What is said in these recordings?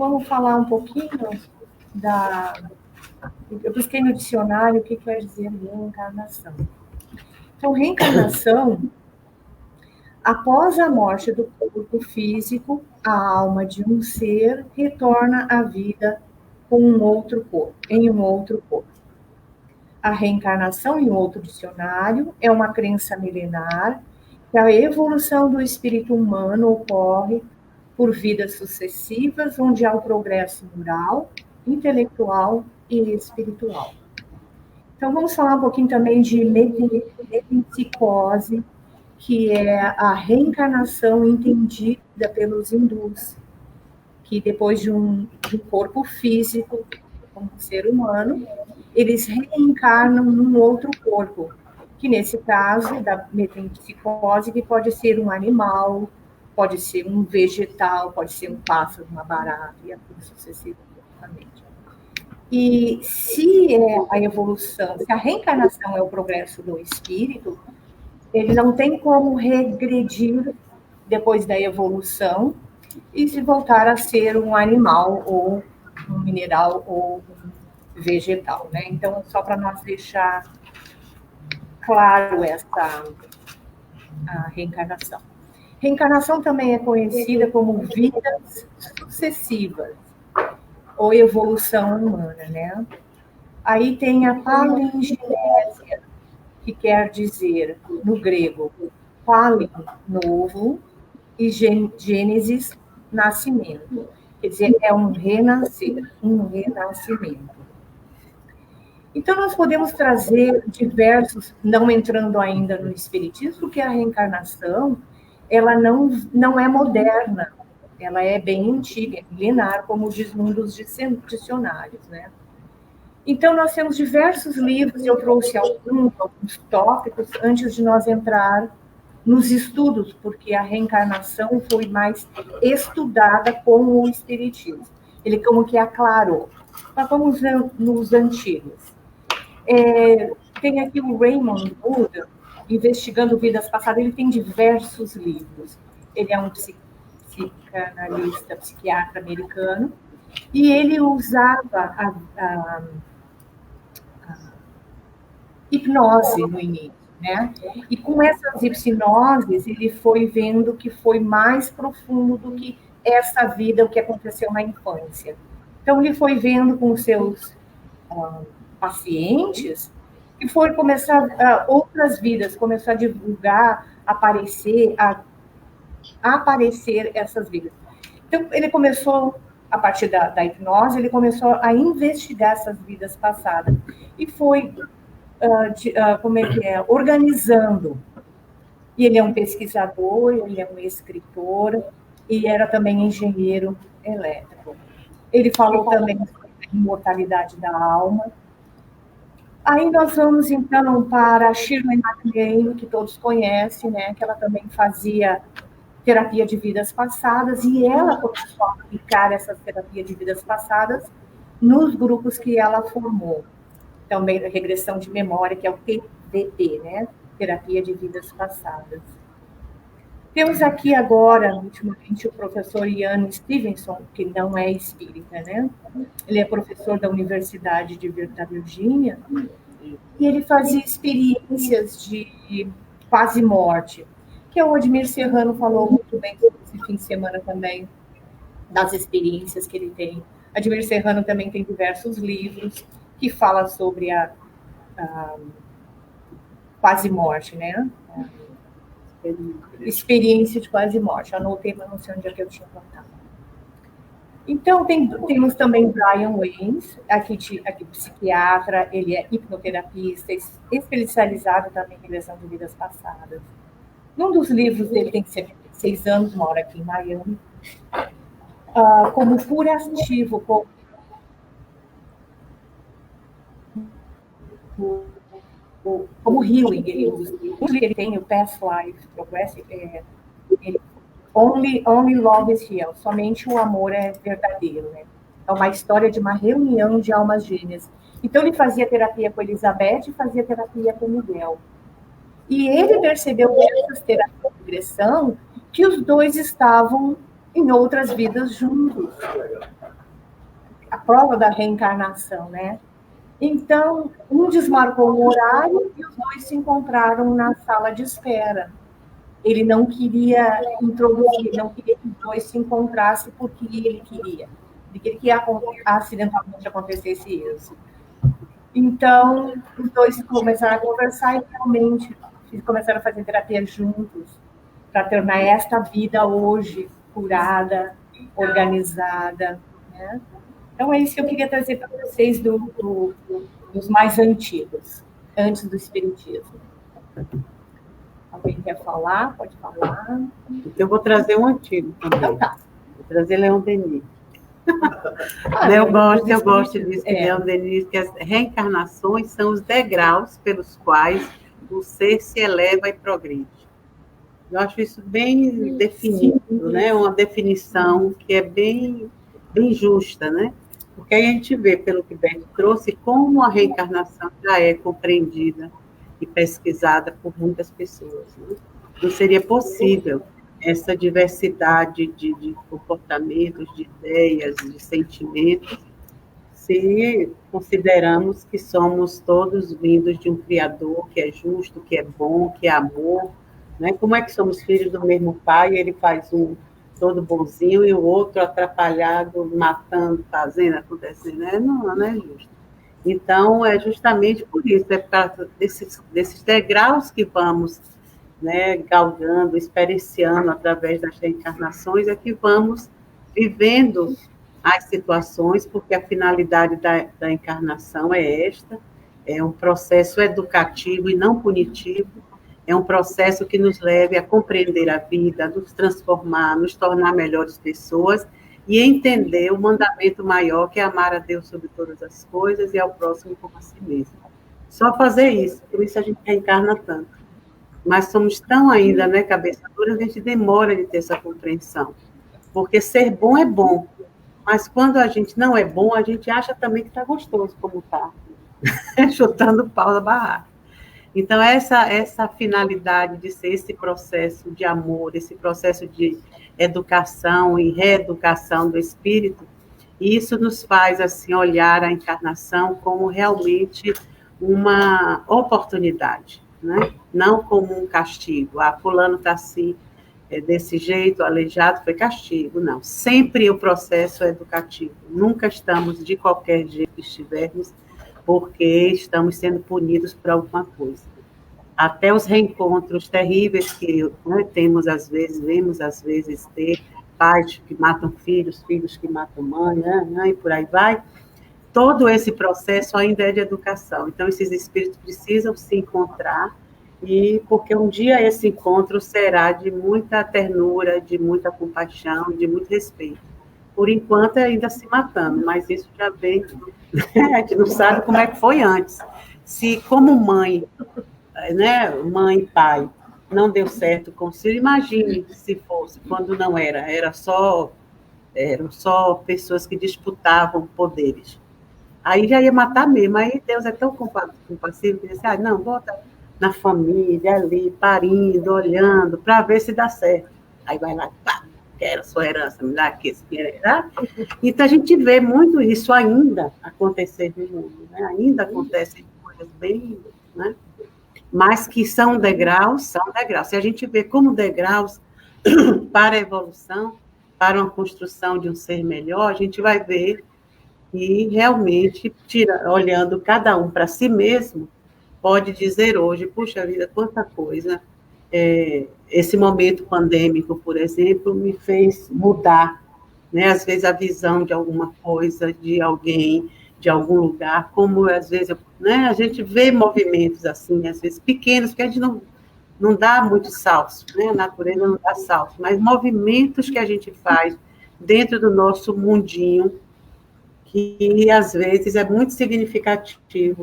vamos falar um pouquinho da... Eu busquei no dicionário o que quer dizer reencarnação. Então, reencarnação, após a morte do corpo físico, a alma de um ser retorna à vida com um outro corpo, em um outro corpo. A reencarnação, em outro dicionário, é uma crença milenar que a evolução do espírito humano ocorre por vidas sucessivas, onde há o progresso moral, intelectual e espiritual. Então, vamos falar um pouquinho também de metempsicose, que é a reencarnação entendida pelos hindus, que depois de um corpo físico, como ser humano, eles reencarnam num outro corpo, que nesse caso da metempsicose, que pode ser um animal, pode ser um vegetal, pode ser um pássaro, uma barata, e assim sucessivamente. E se é a evolução, se a reencarnação é o progresso do espírito, ele não tem como regredir depois da evolução e se voltar a ser um animal ou um mineral ou um vegetal, né? Então, só para nós deixar claro a reencarnação. Reencarnação também é conhecida como vidas sucessivas ou evolução humana, né? Aí tem a palingenésia, que quer dizer, no grego, palin, novo, e gênesis, nascimento. Quer dizer, é um renascer, um renascimento. Então, nós podemos trazer diversos, não entrando ainda no espiritismo, porque a reencarnação, ela não é moderna, ela é bem antiga, é milenar, como diz um dos dicionários, né? Então, nós temos diversos livros, eu trouxe alguns tópicos antes de nós entrar nos estudos, porque a reencarnação foi mais estudada com o espiritismo. Ele como que aclarou. Mas vamos nos antigos. Tem aqui o Raymond Buda, Investigando Vidas Passadas, ele tem diversos livros. Ele é um psicanalista, psiquiatra americano, e ele usava a hipnose no início, né? E com essas hipnoses, ele foi vendo que foi mais profundo do que essa vida, o que aconteceu na infância. Então, ele foi vendo com os seus pacientes e foi começar outras vidas, começou a divulgar, aparecer essas vidas. Então, ele começou, a partir da hipnose, ele começou a investigar essas vidas passadas e foi organizando. E ele é um pesquisador, ele é um escritor, e era também engenheiro elétrico. Ele falou também sobre a imortalidade da alma. Aí nós vamos, então, para a Shirley MacLaine, que todos conhecem, né, que ela também fazia terapia de vidas passadas, e ela começou a aplicar essa terapia de vidas passadas nos grupos que ela formou. Também regressão de memória, que é o TVP, né? Terapia de Vidas Passadas. Temos aqui agora, ultimamente, o professor Ian Stevenson, que não é espírita, né? Ele é professor da Universidade da Virgínia, e ele fazia experiências de quase morte, que o Admir Serrano falou muito bem esse fim de semana também, das experiências que ele tem. Admir Serrano também tem diversos livros que fala sobre a quase morte, né? Experiência de quase morte. Anotei, mas não sei onde é que eu tinha anotado. Então, temos também Brian Weiss, aqui psiquiatra, ele é hipnoterapista, especializado também em regressão de vidas passadas. Num dos livros dele, tem 6 anos, mora aqui em Miami, como curativo, como healing, ele tem o Past Life Progressive, Only Love is Real, somente o amor é verdadeiro, né? É uma história de uma reunião de almas gêmeas. Então, ele fazia terapia com Elizabeth e fazia terapia com Miguel. E ele percebeu nessas terapias de regressão que os dois estavam em outras vidas juntos. a prova da reencarnação, né? Então, um desmarcou o horário e os dois se encontraram na sala de espera. Ele não queria introduzir, não queria que os dois se encontrassem porque ele queria. Ele queria que acidentalmente acontecesse isso. Então, os dois começaram a conversar e realmente começaram a fazer terapia juntos para tornar esta vida hoje curada, organizada, né? Então, é isso que eu queria trazer para vocês dos mais antigos, antes do Espiritismo. Alguém quer falar? Pode falar. Eu vou trazer um antigo também. Então tá. Vou trazer Leon Denis. Eu gosto disso, Leon Denis, que as reencarnações são os degraus pelos quais o ser se eleva e progride. Eu acho isso bem definido, né? Uma definição que é bem justa, né? Porque aí a gente vê, pelo que Beto trouxe, como a reencarnação já é compreendida e pesquisada por muitas pessoas. Né? Não seria possível essa diversidade de comportamentos, de ideias, de sentimentos, se consideramos que somos todos vindos de um Criador que é justo, que é bom, que é amor. Né? Como é que somos filhos do mesmo pai, ele faz um todo bonzinho e o outro atrapalhado, matando, fazendo, acontecendo? Não é justo. Então, é justamente por isso, é por causa desses degraus que vamos, né, galgando, experienciando através das reencarnações, é que vamos vivendo as situações, porque a finalidade da encarnação é esta, é um processo educativo e não punitivo, é um processo que nos leve a compreender a vida, a nos transformar, nos tornar melhores pessoas e entender o mandamento maior, que é amar a Deus sobre todas as coisas e ao próximo como a si mesmo. Só fazer isso, por isso a gente reencarna tanto. Mas somos tão ainda, né, cabeça dura, a gente demora de ter essa compreensão. Porque ser bom é bom, mas quando a gente não é bom, a gente acha também que está gostoso como está, chutando o pau da barraca. Então, essa finalidade de ser esse processo de amor, esse processo de educação e reeducação do espírito, isso nos faz assim olhar a encarnação como realmente uma oportunidade, né? Não como um castigo. Fulano está assim, desse jeito, aleijado, foi castigo. Não, sempre o processo é educativo. Nunca estamos, de qualquer jeito que estivermos, porque estamos sendo punidos por alguma coisa. Até os reencontros terríveis que, né, vemos às vezes ter pais que matam filhos, filhos que matam mãe, né, e por aí vai. Todo esse processo ainda é de educação. Então, esses espíritos precisam se encontrar, porque um dia esse encontro será de muita ternura, de muita compaixão, de muito respeito. Por enquanto, é ainda se matando, mas isso já vem... A gente não sabe como é que foi antes. Se, como mãe, né, mãe e pai, não deu certo com o filho, imagine se fosse, quando não eram só pessoas que disputavam poderes. Aí já ia matar mesmo. Aí Deus é tão compassivo que disse, não, bota na família, ali, parindo, olhando, para ver se dá certo. Aí vai lá, pá, quero a sua herança, me dá aqui esse dinheiro. Tá? Então, a gente vê muito isso ainda acontecer no mundo, né? Ainda acontecem coisas bem... Né? Mas que são degraus, são degraus. Se a gente vê como degraus para a evolução, para uma construção de um ser melhor, a gente vai ver que realmente, olhando cada um para si mesmo, pode dizer hoje, puxa vida, quanta coisa. Esse momento pandêmico, por exemplo, me fez mudar, né? Às vezes, a visão de alguma coisa, de alguém, de algum lugar, como às vezes, né, a gente vê movimentos assim, às vezes pequenos, que a gente não dá muitos saltos, né? A natureza não dá saltos, mas movimentos que a gente faz dentro do nosso mundinho, que às vezes é muito significativo,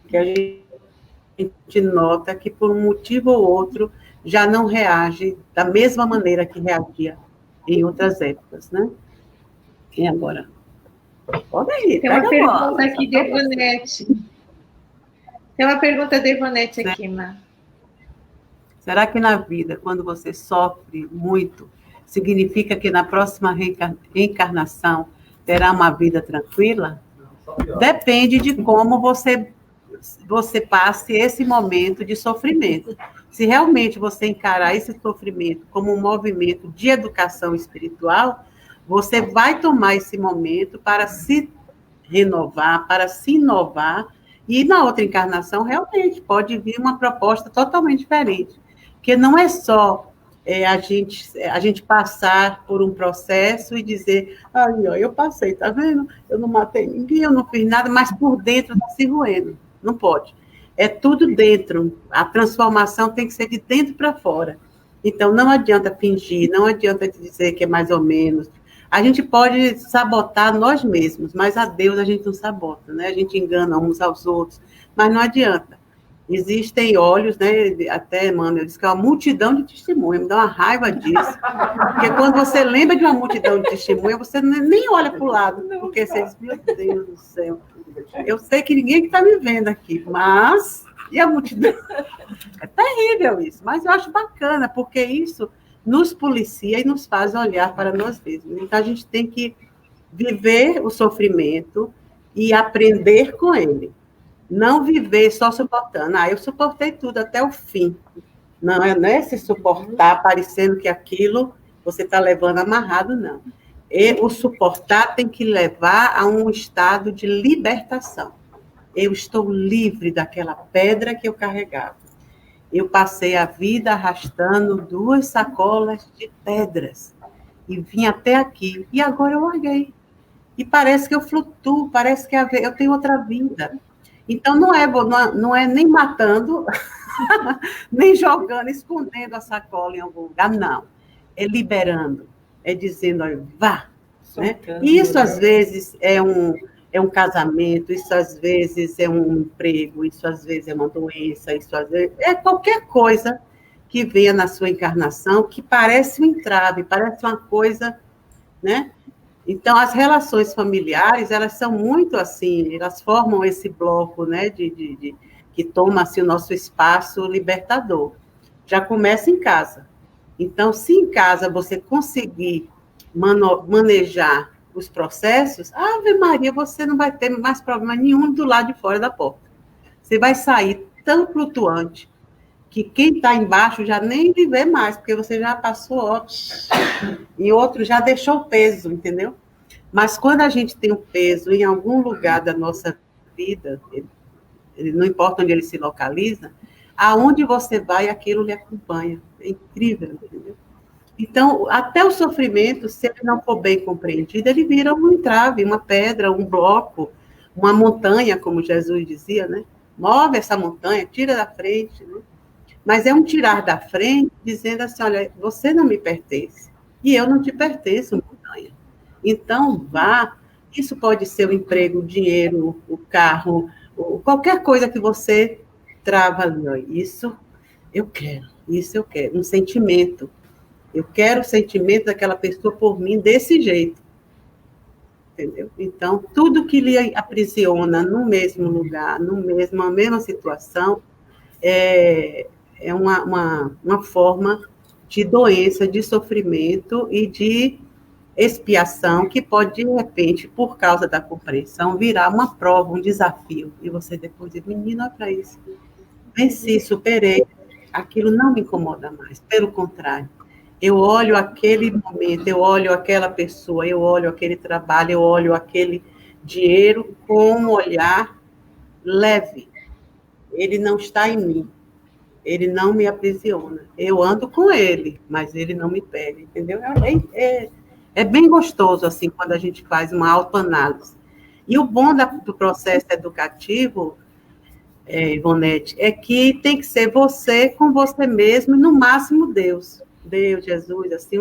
que a gente nota que por um motivo ou outro já não reage da mesma maneira que reagia em outras épocas, né? E agora? Pode ir, tem uma pergunta aqui de Ivonete. Tem uma pergunta de Ivonete aqui, Má. Será que na vida, quando você sofre muito, significa que na próxima reencarnação terá uma vida tranquila? Depende de como você passe esse momento de sofrimento. Se realmente você encarar esse sofrimento como um movimento de educação espiritual, você vai tomar esse momento para se renovar, para se inovar, e na outra encarnação realmente pode vir uma proposta totalmente diferente. Porque não é só a gente passar por um processo e dizer, eu passei, tá vendo? Eu não matei ninguém, eu não fiz nada, mas por dentro está se roendo. Não pode. É tudo dentro. A transformação tem que ser de dentro para fora. Então, não adianta fingir, não adianta dizer que é mais ou menos. A gente pode sabotar nós mesmos, mas a Deus a gente não sabota, né? A gente engana uns aos outros, mas não adianta. Existem olhos, né? Até, mano, eu disse que é uma multidão de testemunhas, me dá uma raiva disso. Porque quando você lembra de uma multidão de testemunhas, você nem olha para o lado, porque você diz, meu Deus do céu. Eu sei que ninguém está me vendo aqui, mas... E a multidão? É terrível isso, mas eu acho bacana, porque isso nos policia e nos faz olhar para nós mesmos. Então, a gente tem que viver o sofrimento e aprender com ele. Não viver só suportando. Eu suportei tudo até o fim. Não é se suportar parecendo que aquilo você está levando amarrado, não. E o suportar tem que levar a um estado de libertação. Eu estou livre daquela pedra que eu carregava. Eu passei a vida arrastando 2 sacolas de pedras e vim até aqui. E agora eu larguei. E parece que eu flutuo, parece que eu tenho outra vida. Então, não é nem matando, nem jogando, escondendo a sacola em algum lugar, não. É liberando, é dizendo, olha, vá. Né? E isso, às vezes, é um casamento, isso, às vezes, é um emprego, isso, às vezes, é uma doença, isso, às vezes, é qualquer coisa que venha na sua encarnação que parece um entrave, parece uma coisa, né? Então, as relações familiares, elas são muito assim, elas formam esse bloco, né, que toma assim, o nosso espaço libertador. Já começa em casa. Então, se em casa você conseguir manejar os processos, Ave Maria, você não vai ter mais problema nenhum do lado de fora da porta. Você vai sair tão flutuante que quem está embaixo já nem lhe vê mais, porque você já passou, e outro já deixou o peso, entendeu? Mas quando a gente tem um peso em algum lugar da nossa vida, não importa onde ele se localiza, aonde você vai, aquilo lhe acompanha. É incrível, entendeu? Então, até o sofrimento, se ele não for bem compreendido, ele vira um entrave, uma pedra, um bloco, uma montanha, como Jesus dizia, né? Move essa montanha, tira da frente, né? Mas é um tirar da frente, dizendo assim, olha, você não me pertence, e eu não te pertenço, montanha. Então, vá. Isso pode ser o emprego, o dinheiro, o carro, qualquer coisa que você trava ali. Ó, isso eu quero, um sentimento. Eu quero o sentimento daquela pessoa por mim desse jeito. Entendeu? Então, tudo que lhe aprisiona no mesmo lugar, na mesma situação, é uma forma de doença, de sofrimento e de expiação que pode, de repente, por causa da compreensão, virar uma prova, um desafio. E você depois diz, menino, olha para isso. Venci, superei. Aquilo não me incomoda mais. Pelo contrário, eu olho aquele momento, eu olho aquela pessoa, eu olho aquele trabalho, eu olho aquele dinheiro com um olhar leve. Ele não está em mim. Ele não me aprisiona. Eu ando com ele, mas ele não me pega, entendeu? É bem gostoso, assim, quando a gente faz uma autoanálise. E o bom do processo educativo, Ivonete, é que tem que ser você com você mesmo e, no máximo, Deus, Jesus, assim,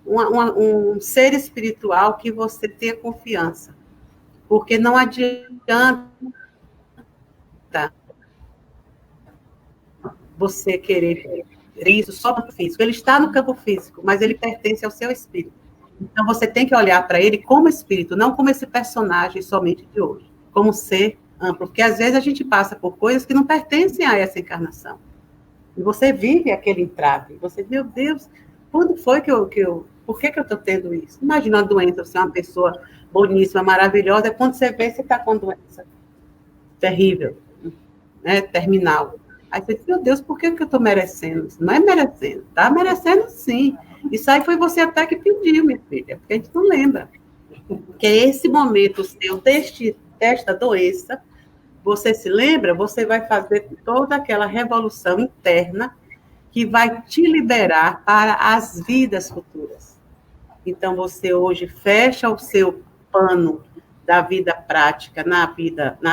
um ser espiritual que você tenha confiança. Porque não adianta você querer isso só no campo físico. Ele está no campo físico, mas ele pertence ao seu espírito. Então, você tem que olhar para ele como espírito, não como esse personagem somente de hoje, como ser amplo. Porque, às vezes, a gente passa por coisas que não pertencem a essa encarnação. E você vive aquele entrave. Você, meu Deus, quando foi que eu... por que eu estou tendo isso? Imagina uma doença, você é uma pessoa boníssima, maravilhosa, quando você vê, você está com doença terrível, né, terminal. Aí você diz, meu Deus, por que eu estou merecendo isso? Não é merecendo, tá merecendo sim. Isso aí foi você até que pediu, minha filha, porque a gente não lembra. Porque esse momento seu desta doença, você se lembra, você vai fazer toda aquela revolução interna que vai te liberar para as vidas futuras. Então, você hoje fecha o seu pano da vida prática na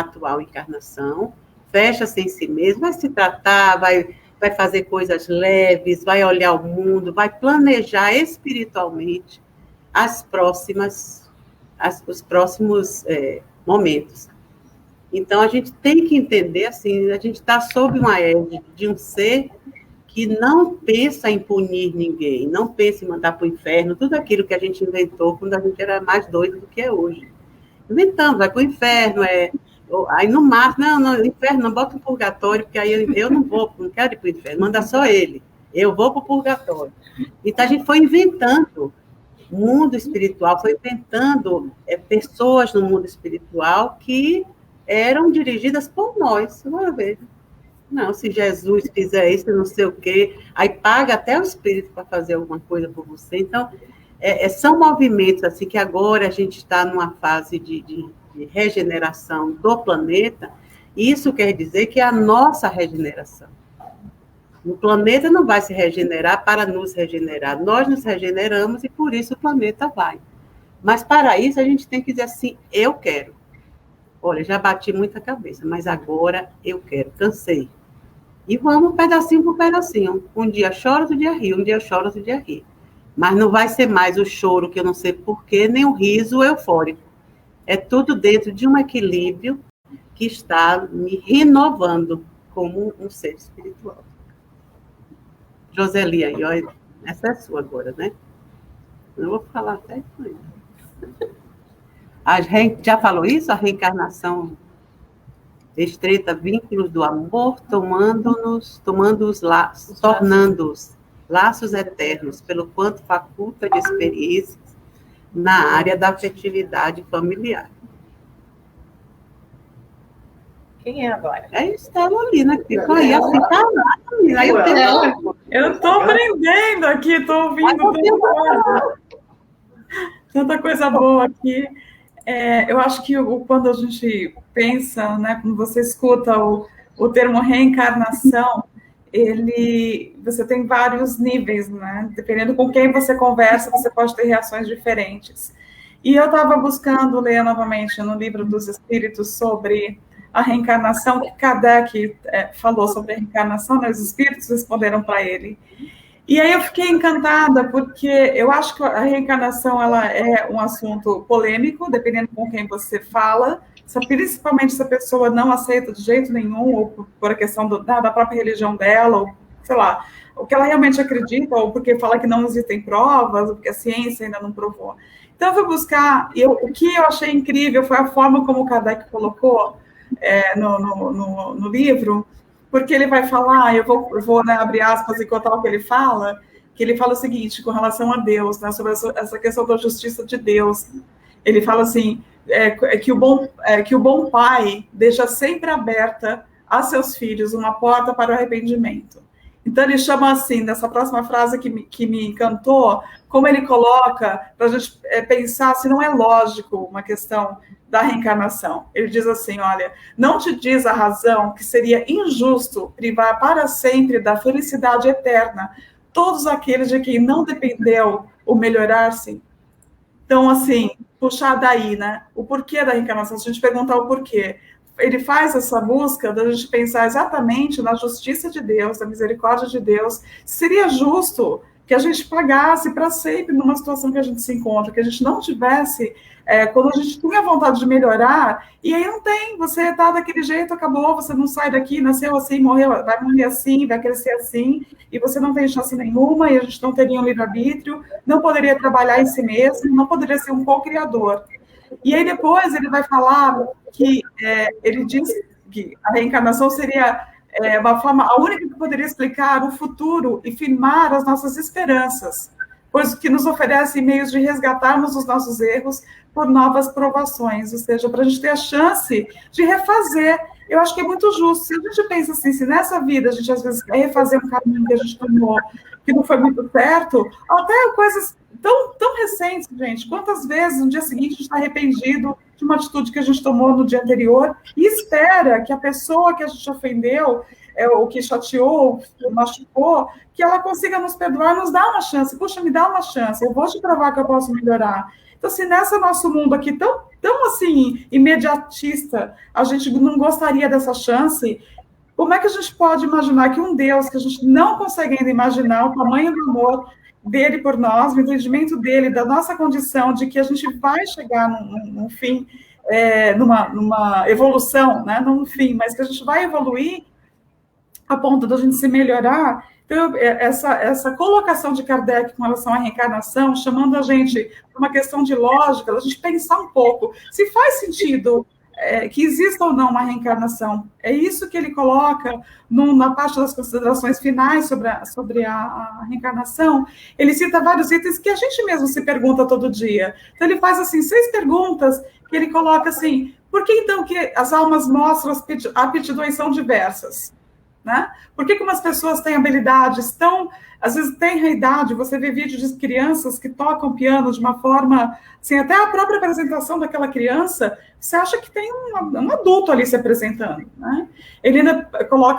atual encarnação, fecha-se em si mesmo, vai se tratar, vai fazer coisas leves, vai olhar o mundo, vai planejar espiritualmente os próximos momentos. Então, a gente tem que entender, assim, a gente está sob uma égide de um ser que não pensa em punir ninguém, não pensa em mandar para o inferno, tudo aquilo que a gente inventou quando a gente era mais doido do que é hoje. Inventamos, vai para o inferno, aí no máximo, não, inferno, não bota o purgatório, porque aí eu não quero ir para o inferno, manda só ele, eu vou para o purgatório. Então, a gente foi inventando mundo espiritual, foi inventando pessoas no mundo espiritual que eram dirigidas por nós. Vamos ver. Não, se Jesus fizer isso, não sei o quê, aí paga até o espírito para fazer alguma coisa por você. Então, são movimentos assim que agora a gente está numa fase de regeneração do planeta, e isso quer dizer que é a nossa regeneração. O planeta não vai se regenerar para nos regenerar. Nós nos regeneramos e por isso o planeta vai. Mas para isso a gente tem que dizer assim, eu quero. Olha, já bati muita cabeça, mas agora eu quero, cansei. E vamos pedacinho por pedacinho. Um dia chora, outro dia ri, um dia chora, outro dia ri. Mas não vai ser mais o choro, que eu não sei porquê, nem o riso eufórico. É tudo dentro de um equilíbrio que está me renovando como um ser espiritual. Joseli, aí, olha, essa é sua agora, né? Eu vou falar até com ele. Já falou isso? A reencarnação estreita vínculos do amor, tornando-os laços eternos, pelo quanto faculta de experiências na área da afetividade familiar. Quem é agora? É Estela Lina, que ficou aí assim, calada. Eu estou aprendendo aqui, estou ouvindo tanta coisa boa aqui. Eu acho que quando a gente pensa, né, quando você escuta o termo reencarnação, você tem vários níveis, né? Dependendo com quem você conversa, você pode ter reações diferentes. E eu estava buscando ler novamente no Livro dos Espíritos sobre a reencarnação, que Kardec falou sobre a reencarnação, né? Os espíritos responderam para ele. E aí eu fiquei encantada, porque eu acho que a reencarnação ela é um assunto polêmico, dependendo com quem você fala, principalmente se a pessoa não aceita de jeito nenhum, ou por a questão da própria religião dela, ou, sei lá, o que ela realmente acredita, ou porque fala que não existem provas, ou porque a ciência ainda não provou. Então eu fui buscar, e o que eu achei incrível foi a forma como o Kardec colocou no livro, porque ele vai falar, eu vou né, abrir aspas e contar o que ele fala o seguinte, com relação a Deus, né, sobre essa questão da justiça de Deus. Ele fala assim, que o bom pai deixa sempre aberta a seus filhos uma porta para o arrependimento. Então, ele chama assim, nessa próxima frase que me encantou, como ele coloca, para a gente pensar se não é lógico uma questão da reencarnação. Ele diz assim, olha, não te diz a razão que seria injusto privar para sempre da felicidade eterna todos aqueles de quem não dependeu o melhorar-se? Então, assim, puxar daí, né, o porquê da reencarnação, se a gente perguntar o porquê, ele faz essa busca da gente pensar exatamente na justiça de Deus, na misericórdia de Deus. Seria justo que a gente pagasse para sempre numa situação que a gente se encontra, que a gente não tivesse, quando a gente tinha vontade de melhorar, e aí não tem, você está daquele jeito, acabou, você não sai daqui, nasceu assim, morreu, vai morrer assim, vai crescer assim, e você não tem chance nenhuma, e a gente não teria um livre-arbítrio, não poderia trabalhar em si mesmo, não poderia ser um co-criador. E aí depois ele vai falar que ele diz que a reencarnação seria uma forma, a única que poderia explicar o futuro e firmar as nossas esperanças. pois que nos oferece meios de resgatarmos os nossos erros por novas provações, ou seja, para a gente ter a chance de refazer. Eu acho que é muito justo. Se a gente pensa assim, se nessa vida a gente às vezes quer refazer um caminho que a gente tomou, que não foi muito certo, até coisas tão recentes, gente. Quantas vezes no dia seguinte a gente está arrependido de uma atitude que a gente tomou no dia anterior e espera que a pessoa que a gente ofendeu, ou que chateou, ou machucou, que ela consiga nos perdoar, nos dar uma chance. Puxa, me dá uma chance, eu vou te provar que eu posso melhorar. Então, se nesse nosso mundo aqui tão assim, imediatista, a gente não gostaria dessa chance, como é que a gente pode imaginar que um Deus que a gente não consegue ainda imaginar o tamanho do amor dele por nós, o entendimento dele, da nossa condição, de que a gente vai chegar num fim, numa evolução, né? Num fim, mas que a gente vai evoluir a ponto da gente se melhorar. Então, essa colocação de Kardec com relação à reencarnação, chamando a gente para uma questão de lógica, a gente pensar um pouco se faz sentido que exista ou não uma reencarnação. É isso que ele coloca na parte das considerações finais sobre a reencarnação. Ele cita vários itens que a gente mesmo se pergunta todo dia. Então, ele faz, assim, 6 perguntas que ele coloca assim, por que, então, que as almas mostram as aptidões são diversas? Né? Por que umas pessoas têm habilidades às vezes tem a idade, você vê vídeos de crianças que tocam piano de uma forma, assim, até a própria apresentação daquela criança, você acha que tem um adulto ali se apresentando, né? Ele ainda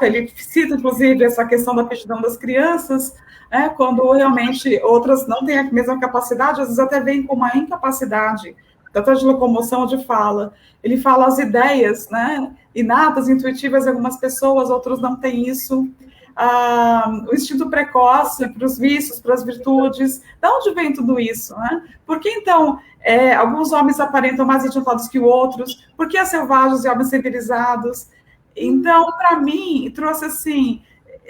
ele cita, inclusive, essa questão da aptidão das crianças, né, quando realmente outras não têm a mesma capacidade, às vezes até vêm com uma incapacidade, tanto de locomoção ou de fala. Ele fala as ideias, né, inatas, intuitivas de algumas pessoas, outros não têm isso. O instinto precoce para os vícios, para as virtudes. De onde vem tudo isso? Né? Por que, então, alguns homens aparentam mais adiantados que outros? Por que há selvagens e homens civilizados? Então, para mim, trouxe assim,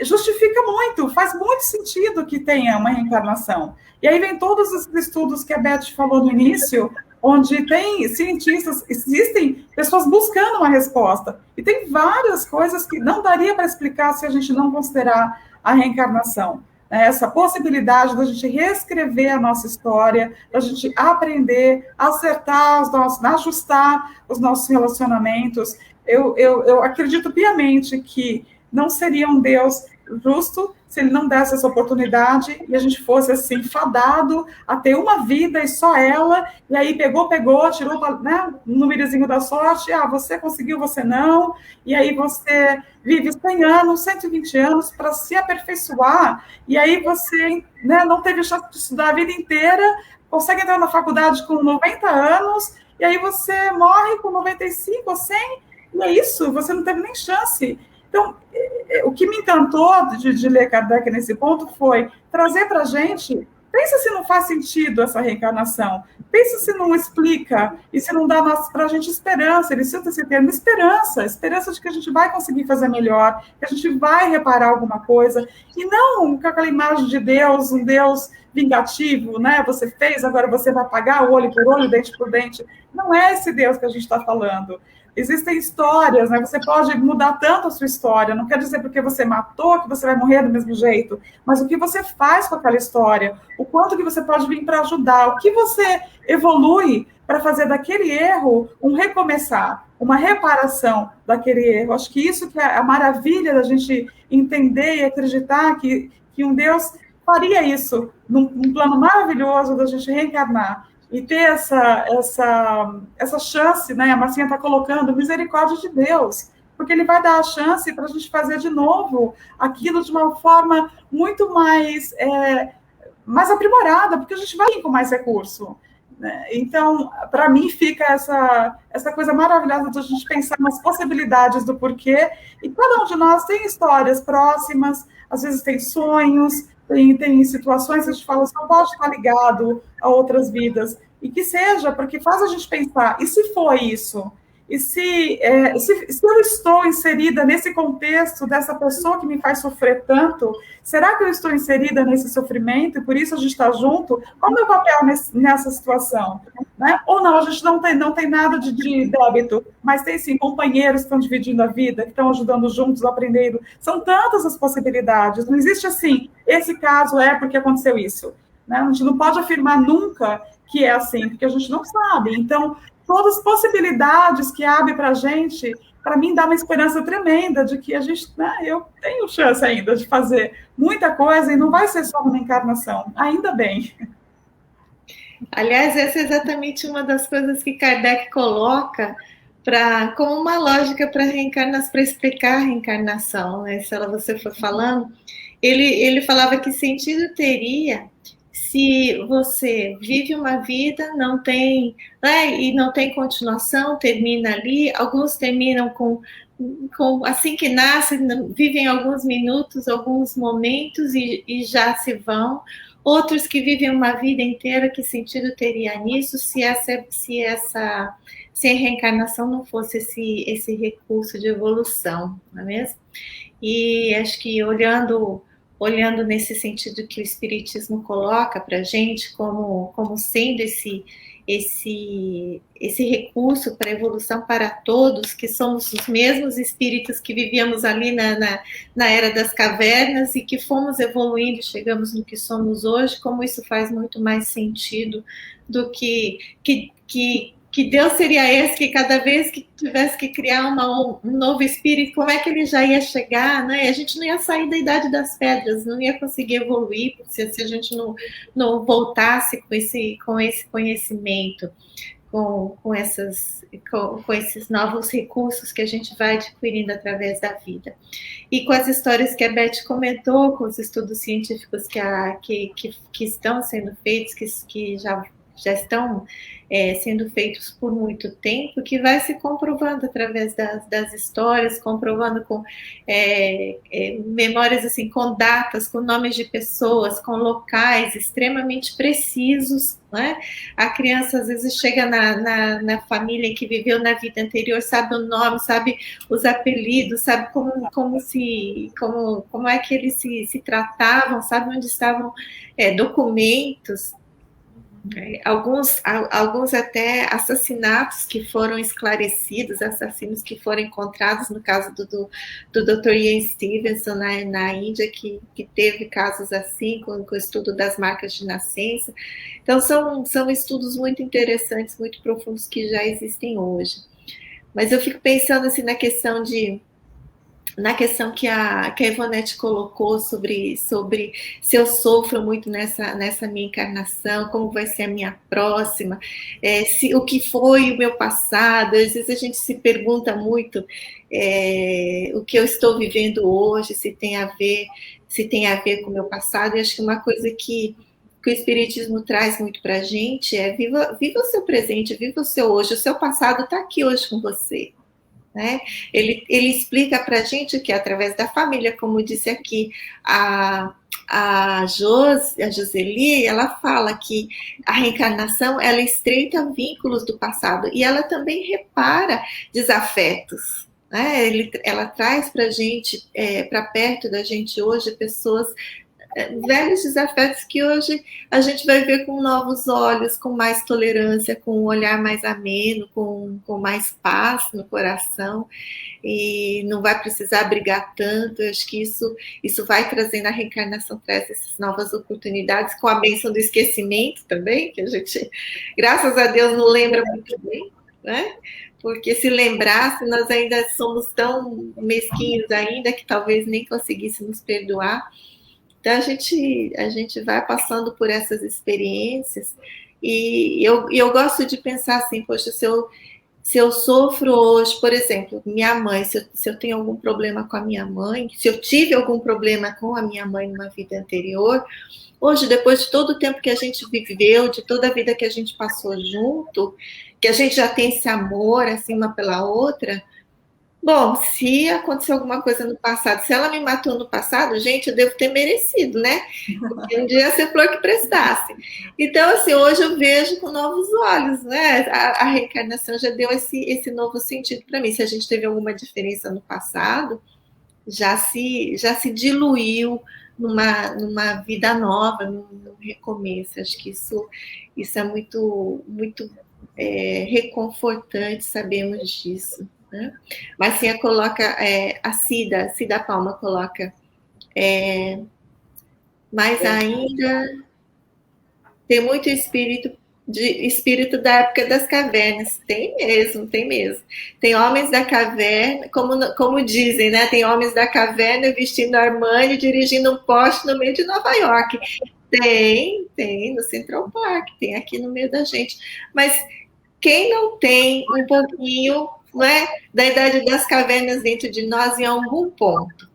justifica muito, faz muito sentido que tenha uma reencarnação. E aí vem todos os estudos que a Beth falou no início, onde tem cientistas, existem pessoas buscando uma resposta. E tem várias coisas que não daria para explicar se a gente não considerar a reencarnação. Essa possibilidade da gente reescrever a nossa história, da gente aprender, acertar ajustar os nossos relacionamentos. Eu acredito piamente que não seria um Deus justo se ele não desse essa oportunidade e a gente fosse assim, fadado a ter uma vida e só ela, e aí pegou, tirou, né, um númerozinho da sorte, você conseguiu, você não, e aí você vive 100 anos, 120 anos para se aperfeiçoar, e aí você, né, não teve chance de estudar a vida inteira, consegue entrar na faculdade com 90 anos, e aí você morre com 95 ou 100, e é isso, você não teve nem chance. Então, o que me encantou de ler Kardec nesse ponto foi trazer para a gente, pensa se não faz sentido essa reencarnação, pensa se não explica, e se não dá para a gente esperança, ele cita esse termo, esperança de que a gente vai conseguir fazer melhor, que a gente vai reparar alguma coisa, e não com aquela imagem de Deus, um Deus vingativo, né? Você fez, agora você vai pagar olho por olho, dente por dente. Não é esse Deus que a gente está falando. Existem histórias, né? Você pode mudar tanto a sua história, não quer dizer porque você matou que você vai morrer do mesmo jeito, mas o que você faz com aquela história, o quanto que você pode vir para ajudar, o que você evolui para fazer daquele erro um recomeçar, uma reparação daquele erro. Acho que isso que é a maravilha da gente entender e acreditar que um Deus faria isso num plano maravilhoso da gente reencarnar. E ter essa chance, né? A Marcinha está colocando misericórdia de Deus, porque ele vai dar a chance para a gente fazer de novo aquilo de uma forma muito mais aprimorada, porque a gente vai ir com mais recurso. Né? Então, para mim, fica essa coisa maravilhosa de a gente pensar nas possibilidades do porquê, e cada um de nós tem histórias próximas, às vezes tem sonhos, tem situações que a gente fala, só pode estar ligado a outras vidas, e que seja, porque faz a gente pensar, e se foi isso? E se eu estou inserida nesse contexto dessa pessoa que me faz sofrer tanto, será que eu estou inserida nesse sofrimento e por isso a gente está junto? Qual é o meu papel nessa situação? Né? Ou não, a gente não tem nada de débito, mas tem sim companheiros que estão dividindo a vida, que estão ajudando juntos, aprendendo. São tantas as possibilidades, não existe assim, esse caso é porque aconteceu isso. né? A gente não pode afirmar nunca que é assim, porque a gente não sabe. Então, todas as possibilidades que abre para a gente, para mim, dá uma esperança tremenda de que a gente, né, eu tenho chance ainda de fazer muita coisa e não vai ser só uma encarnação, ainda bem. Aliás, essa é exatamente uma das coisas que Kardec coloca como uma lógica para reencarnação, para explicar a reencarnação, né? Se você for falando, ele falava que sentido teria se você vive uma vida, não tem, né, e não tem continuação, termina ali, alguns terminam com assim que nascem, vivem alguns minutos, alguns momentos e já se vão. Outros que vivem uma vida inteira, que sentido teria nisso se a reencarnação não fosse esse recurso de evolução, não é mesmo? E acho que olhando nesse sentido que o Espiritismo coloca para a gente como sendo esse recurso para a evolução para todos, que somos os mesmos espíritos que vivíamos ali na era das cavernas e que fomos evoluindo e chegamos no que somos hoje, como isso faz muito mais sentido do que Deus seria esse que cada vez que tivesse que criar um novo espírito, como é que ele já ia chegar, né? A gente não ia sair da idade das pedras, não ia conseguir evoluir se a gente não voltasse com esse conhecimento, com esses novos recursos que a gente vai adquirindo através da vida. E com as histórias que a Beth comentou, com os estudos científicos que estão sendo feitos, que já estão sendo feitos por muito tempo, que vai se comprovando através das histórias, comprovando com memórias assim, com datas, com nomes de pessoas, com locais extremamente precisos, né? A criança às vezes chega na família que viveu na vida anterior, sabe o nome, sabe os apelidos, sabe como é que eles se tratavam, sabe onde estavam documentos. Alguns até assassinatos que foram esclarecidos, assassinos que foram encontrados, no caso do Dr. Ian Stevenson na Índia, que teve casos assim, com o estudo das marcas de nascença. Então, são estudos muito interessantes, muito profundos, que já existem hoje. Mas eu fico pensando assim, na questão que a Ivonete colocou sobre se eu sofro muito nessa minha encarnação, como vai ser a minha próxima, o que foi o meu passado. Às vezes a gente se pergunta muito o que eu estou vivendo hoje, se tem a ver com o meu passado. E acho que uma coisa que o Espiritismo traz muito para a gente é viva o seu presente, viva o seu hoje. O seu passado está aqui hoje com você. Né? Ele explica para a gente que através da família, como disse aqui a Joseli, ela fala que a reencarnação ela estreita vínculos do passado e ela também repara desafetos. Né? Ela traz para a gente, para perto da gente hoje, pessoas velhos desafetos que hoje a gente vai ver com novos olhos, com mais tolerância, com um olhar mais ameno, com mais paz no coração, e não vai precisar brigar tanto. Eu acho que isso vai trazendo, a reencarnação traz essas novas oportunidades, com a bênção do esquecimento também, que a gente, graças a Deus, não lembra muito bem, né? Porque se lembrasse, nós ainda somos tão mesquinhos ainda que talvez nem conseguíssemos perdoar. Então, a gente vai passando por essas experiências e eu gosto de pensar assim, poxa, se eu sofro hoje, por exemplo, minha mãe, se eu tenho algum problema com a minha mãe, se eu tive algum problema com a minha mãe numa vida anterior, hoje, depois de todo o tempo que a gente viveu, de toda a vida que a gente passou junto, que a gente já tem esse amor, assim, uma pela outra. Bom, se aconteceu alguma coisa no passado, se ela me matou no passado, gente, eu devo ter merecido, né? Porque um dia você falou que prestasse. Então, assim, hoje eu vejo com novos olhos, né? A reencarnação já deu esse novo sentido para mim. Se a gente teve alguma diferença no passado, já se diluiu numa vida nova, num recomeço. Acho que isso é muito, muito reconfortante, sabemos disso. Né? Marcinha coloca, a Cida Palma coloca, mas ainda Tem muito espírito da época das cavernas. Tem mesmo, tem mesmo. Tem homens da caverna, como dizem, né? Tem homens da caverna vestindo Armani, dirigindo um Porsche no meio de Nova York. Tem no Central Park, tem aqui no meio da gente. Mas quem não tem um pouquinho, né, da idade das cavernas dentro de nós em algum ponto?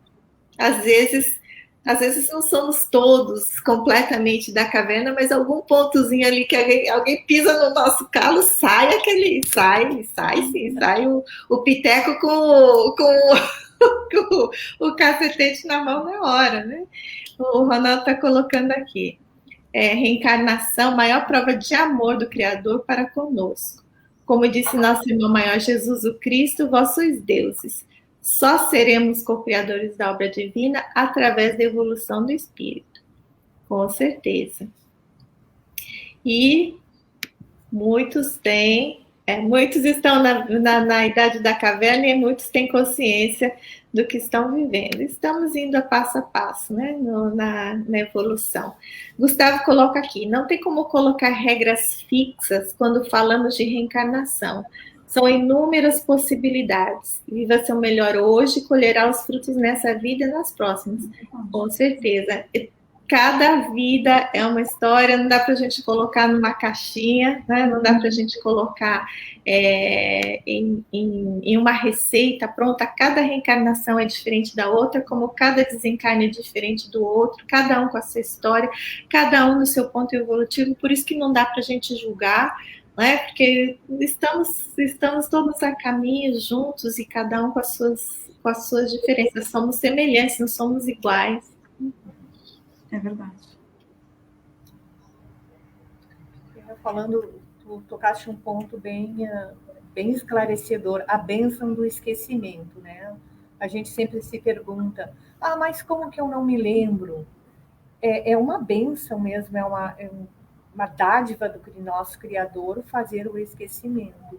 Às vezes não somos todos completamente da caverna, mas algum pontozinho ali que alguém pisa no nosso calo, sai o piteco com o cacetete na mão na hora, né? O Ronaldo está colocando aqui. Reencarnação, maior prova de amor do Criador para conosco. Como disse nosso irmão maior Jesus o Cristo, vós sois deuses. Só seremos co-criadores da obra divina através da evolução do espírito. Com certeza. E muitos estão na idade da caverna e muitos têm consciência do que estão vivendo. Estamos indo a passo, né, na evolução. Gustavo coloca aqui, não tem como colocar regras fixas quando falamos de reencarnação. São inúmeras possibilidades. Viva seu melhor hoje, colherá os frutos nessa vida e nas próximas. Com certeza. Cada vida é uma história, não dá para a gente colocar numa caixinha, né? Não dá para a gente colocar em uma receita pronta. Cada reencarnação é diferente da outra, como cada desencarne é diferente do outro, cada um com a sua história, cada um no seu ponto evolutivo, por isso que não dá para a gente julgar, né? Porque estamos todos a caminho juntos e cada um com as suas diferenças. Somos semelhantes, não somos iguais. É verdade. Falando, tu tocaste um ponto bem esclarecedor, a bênção do esquecimento, né? A gente sempre se pergunta, mas como que eu não me lembro? É uma bênção mesmo, é uma dádiva do nosso Criador fazer o esquecimento,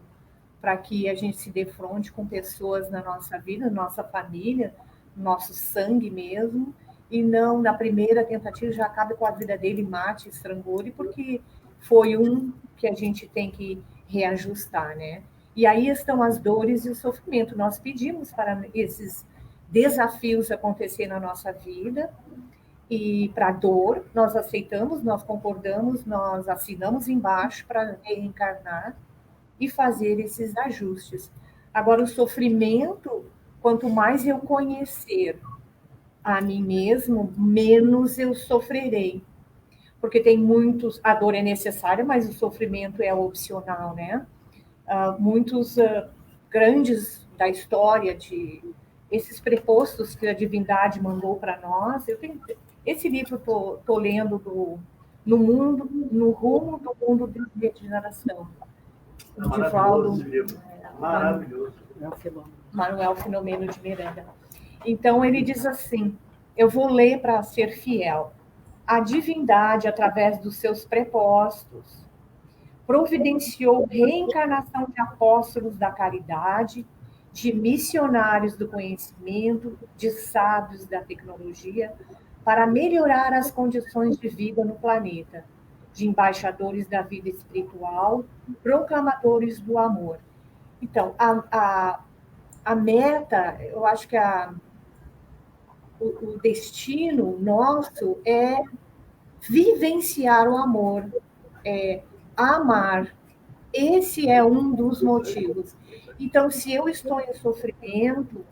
para que a gente se defronte com pessoas na nossa vida, nossa família, nosso sangue mesmo, e não, na primeira tentativa, já acabe com a vida dele, mate, estrangule, porque foi que a gente tem que reajustar, né? E aí estão as dores e o sofrimento. Nós pedimos para esses desafios acontecer na nossa vida, e para a dor, nós aceitamos, nós concordamos, nós assinamos embaixo para reencarnar e fazer esses ajustes. Agora, o sofrimento, quanto mais eu conhecer a mim mesmo, menos eu sofrerei. Porque tem muitos, a dor é necessária, mas o sofrimento é opcional, né? Muitos grandes da história de esses prepostos que a divindade mandou para nós. Esse livro estou lendo no rumo do mundo de regeneração. Maravilhoso. Manuel Filomeno de Miranda. Então, ele diz assim, eu vou ler para ser fiel. A divindade, através dos seus prepostos, providenciou reencarnação de apóstolos da caridade, de missionários do conhecimento, de sábios da tecnologia, para melhorar as condições de vida no planeta, de embaixadores da vida espiritual, proclamadores do amor. Então, a meta, eu acho que o destino nosso é vivenciar o amor, amar. Esse é um dos motivos. Então, se eu estou em sofrimento,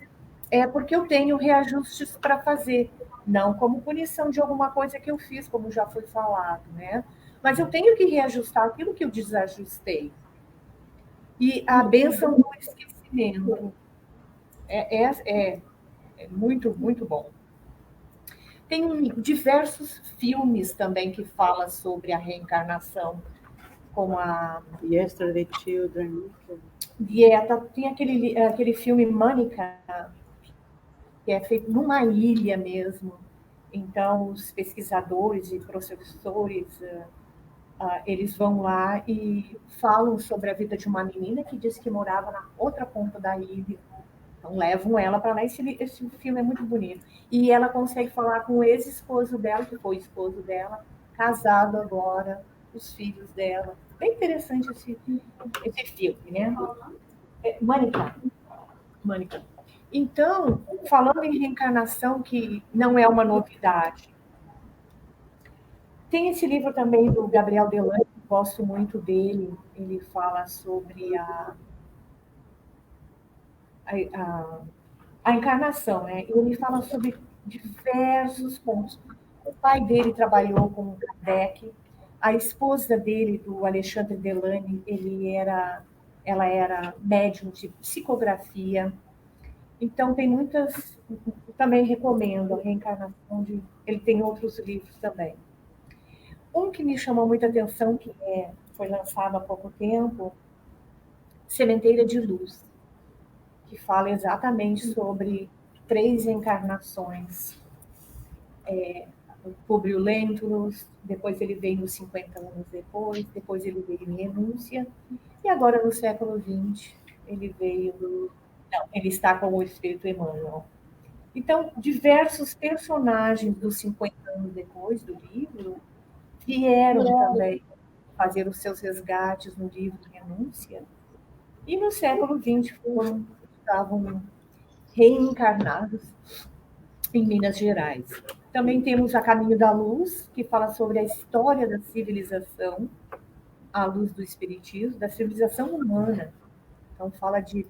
é porque eu tenho reajustes para fazer, não como punição de alguma coisa que eu fiz, como já foi falado, né? Mas eu tenho que reajustar aquilo que eu desajustei. E a bênção do esquecimento é muito, muito bom. Tem diversos filmes também que falam sobre a reencarnação, como a Yesterday Children. Tem aquele filme Mânica, que é feito numa ilha mesmo. Então, os pesquisadores e professores, eles vão lá e falam sobre a vida de uma menina que disse que morava na outra ponta da ilha. Então, levam ela para lá. Esse filme é muito bonito. E ela consegue falar com o ex-esposo dela, que foi esposo dela, casado agora, os filhos dela. Bem interessante esse filme, né? Mônica. Então, falando em reencarnação, que não é uma novidade, tem esse livro também do Gabriel Delany, gosto muito dele. Ele fala sobre a encarnação, né? E ele fala sobre diversos pontos. O pai dele trabalhou com Kardec, a esposa dele, do Alexandre Delany, ela era médium de psicografia. Então, tem muitas... Também recomendo a reencarnação de... Ele tem outros livros também. Um que me chamou muita atenção, que foi lançado há pouco tempo, Sementeira de Luz, que fala exatamente sobre 3 encarnações. O Publio Lentulus, depois ele veio nos 50 anos depois ele veio em Renúncia, e agora no século XX ele veio... Não, ele está com o Espírito Emmanuel. Então, diversos personagens dos 50 anos depois do livro vieram também fazer os seus resgates no livro Renúncia, e no século XX estavam reencarnados em Minas Gerais. Também temos A Caminho da Luz, que fala sobre a história da civilização, à luz do Espiritismo, da civilização humana. Então, fala de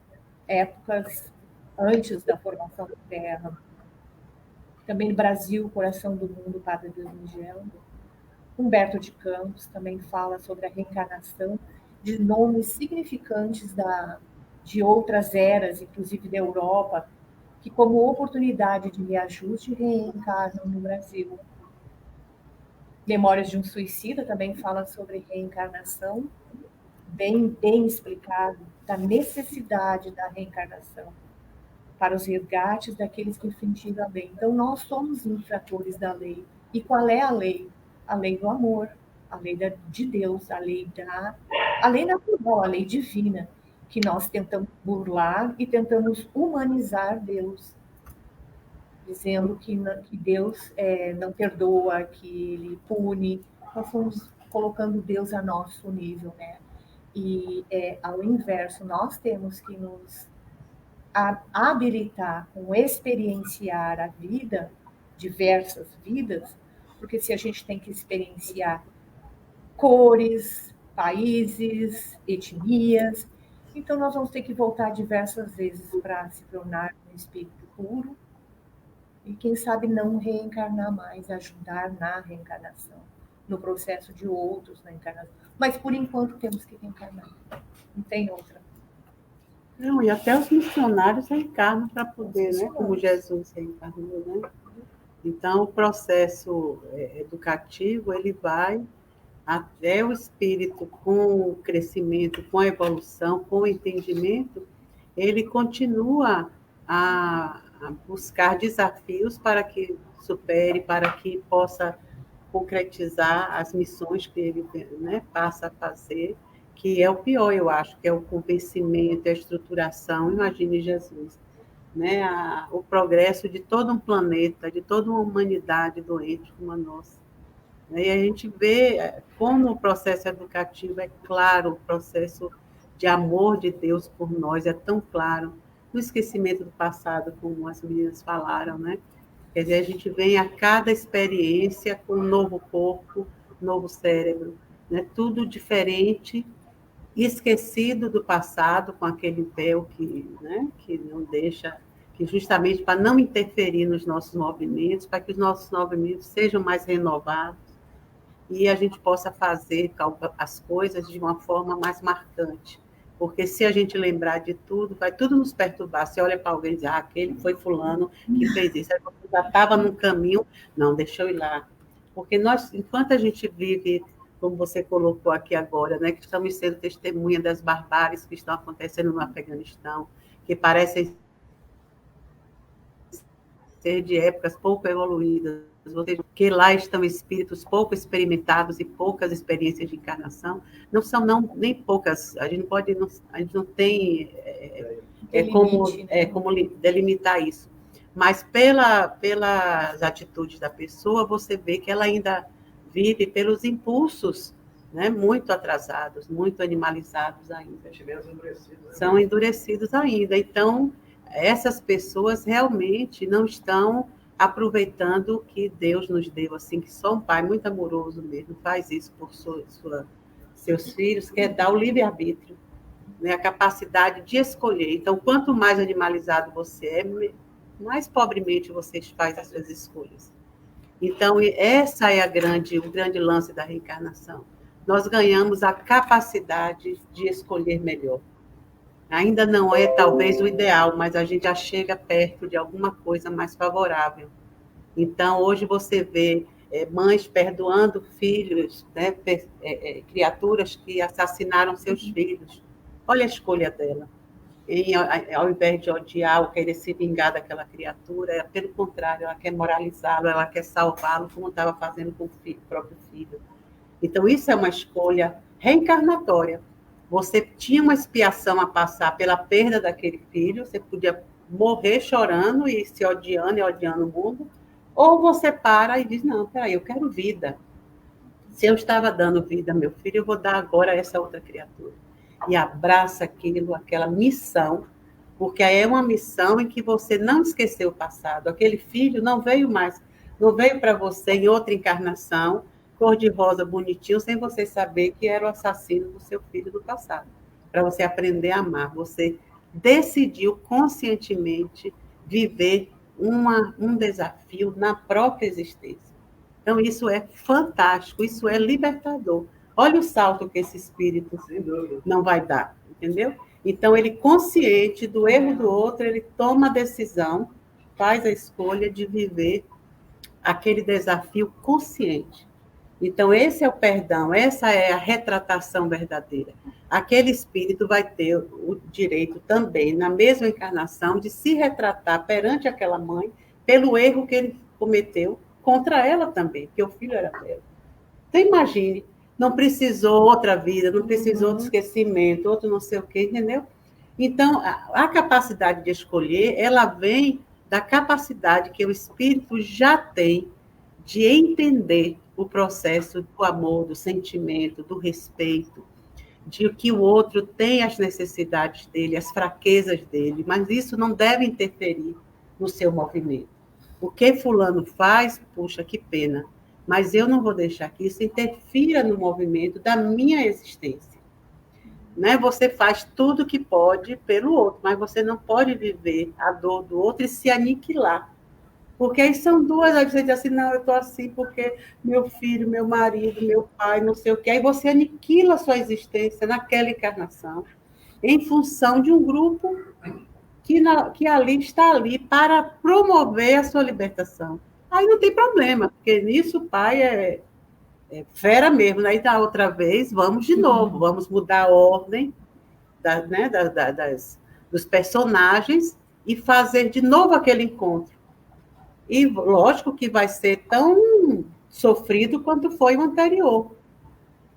épocas antes da formação da Terra. Também Brasil, Coração do Mundo, Padre Deus Miguel. Humberto de Campos também fala sobre a reencarnação de nomes significantes de outras eras, inclusive da Europa, que, como oportunidade de reajuste, reencarnam no Brasil. Memórias de um Suicida também fala sobre reencarnação, bem explicado, da necessidade da reencarnação para os resgates daqueles que infringiram a lei. Então, nós somos infratores da lei. E qual é a lei? A lei do amor, a lei de Deus, a lei natural, a lei divina, que nós tentamos burlar e tentamos humanizar Deus, dizendo que Deus não perdoa, que Ele pune. Nós fomos colocando Deus a nosso nível, né? E ao inverso, nós temos que nos habilitar com experienciar a vida, diversas vidas, porque se a gente tem que experienciar cores, países, etnias, então nós vamos ter que voltar diversas vezes para se tornar um espírito puro e, quem sabe, não reencarnar mais, ajudar na reencarnação, no processo de outros na encarnação. Mas, por enquanto, temos que reencarnar. Não tem outra. Não, e até os missionários reencarnam para poder, né? Como Jesus reencarnou, né? Então, o processo educativo, ele vai até o espírito com o crescimento, com a evolução, com o entendimento, ele continua a buscar desafios para que supere, para que possa concretizar as missões que ele, né, passa a fazer, que é o pior, eu acho, que é o convencimento, a estruturação. Imagine Jesus, né? O progresso de todo um planeta, de toda uma humanidade doente como a nossa. E a gente vê como o processo educativo é claro, o processo de amor de Deus por nós é tão claro, no esquecimento do passado, como as meninas falaram, né? Quer dizer, a gente vem a cada experiência com um novo corpo, novo cérebro, né? Tudo diferente, esquecido do passado, com aquele véu né, que não deixa, que justamente para não interferir nos nossos movimentos, para que os nossos movimentos sejam mais renovados e a gente possa fazer as coisas de uma forma mais marcante. Porque se a gente lembrar de tudo, vai tudo nos perturbar. Você olha para alguém e diz, aquele foi fulano que fez isso. Aí você já estava no caminho, não, deixa eu ir lá. Porque nós, enquanto a gente vive, como você colocou aqui agora, né, que estamos sendo testemunha das barbáries que estão acontecendo no Afeganistão, que parecem ser de épocas pouco evoluídas, que lá estão espíritos pouco experimentados e poucas experiências de encarnação, não são nem poucas, a gente não tem como delimitar isso, mas pelas atitudes da pessoa, você vê que ela ainda vive pelos impulsos né? Muito atrasados, muito animalizados ainda. São endurecidos ainda. Então, essas pessoas realmente não estão aproveitando o que Deus nos deu, assim, que só um pai muito amoroso mesmo faz isso por seus filhos, que é dar o livre-arbítrio, né? A capacidade de escolher. Então, quanto mais animalizado você é, mais pobremente você faz as suas escolhas. Então, essa é o grande lance da reencarnação. Nós ganhamos a capacidade de escolher melhor. Ainda não é, talvez, o ideal, mas a gente já chega perto de alguma coisa mais favorável. Então, hoje você vê mães perdoando filhos, né, criaturas que assassinaram seus filhos. Olha a escolha dela. Ao invés de odiar ou querer se vingar daquela criatura, pelo contrário, ela quer moralizá-lo, ela quer salvá-lo, como estava fazendo com o próprio filho. Então, isso é uma escolha reencarnatória. Você tinha uma expiação a passar pela perda daquele filho, você podia morrer chorando e se odiando e odiando o mundo, ou você para e diz, não, peraí, eu quero vida. Se eu estava dando vida ao meu filho, eu vou dar agora a essa outra criatura. E abraça aquilo, aquela missão, porque aí é uma missão em que você não esqueceu o passado. Aquele filho não veio para você em outra encarnação, cor-de-rosa, bonitinho, sem você saber que era o assassino do seu filho do passado. Para você aprender a amar. Você decidiu conscientemente viver um desafio na própria existência. Então, isso é fantástico, isso é libertador. Olha o salto que esse espírito não vai dar, entendeu? Então, ele consciente do erro do outro, ele toma a decisão, faz a escolha de viver aquele desafio consciente. Então, esse é o perdão, essa é a retratação verdadeira. Aquele espírito vai ter o direito também, na mesma encarnação, de se retratar perante aquela mãe pelo erro que ele cometeu contra ela também, porque o filho era dela. Então, imagine, não precisou outra vida, não precisou outro esquecimento, outro não sei o quê, entendeu? Então, a capacidade de escolher, ela vem da capacidade que o espírito já tem de entender o processo do amor, do sentimento, do respeito, de que o outro tem as necessidades dele, as fraquezas dele, mas isso não deve interferir no seu movimento. O que fulano faz, puxa, que pena, mas eu não vou deixar que isso interfira no movimento da minha existência. Né? Você faz tudo que pode pelo outro, mas você não pode viver a dor do outro e se aniquilar. Porque aí são duas, aí você diz assim, não, eu estou assim porque meu filho, meu marido, meu pai, não sei o quê. Aí você aniquila a sua existência naquela encarnação em função de um grupo que ali está ali para promover a sua libertação. Aí não tem problema, porque nisso o pai é fera mesmo. Aí da outra vez, vamos de novo, vamos mudar a ordem dos personagens e fazer de novo aquele encontro. E lógico que vai ser tão sofrido quanto foi o anterior.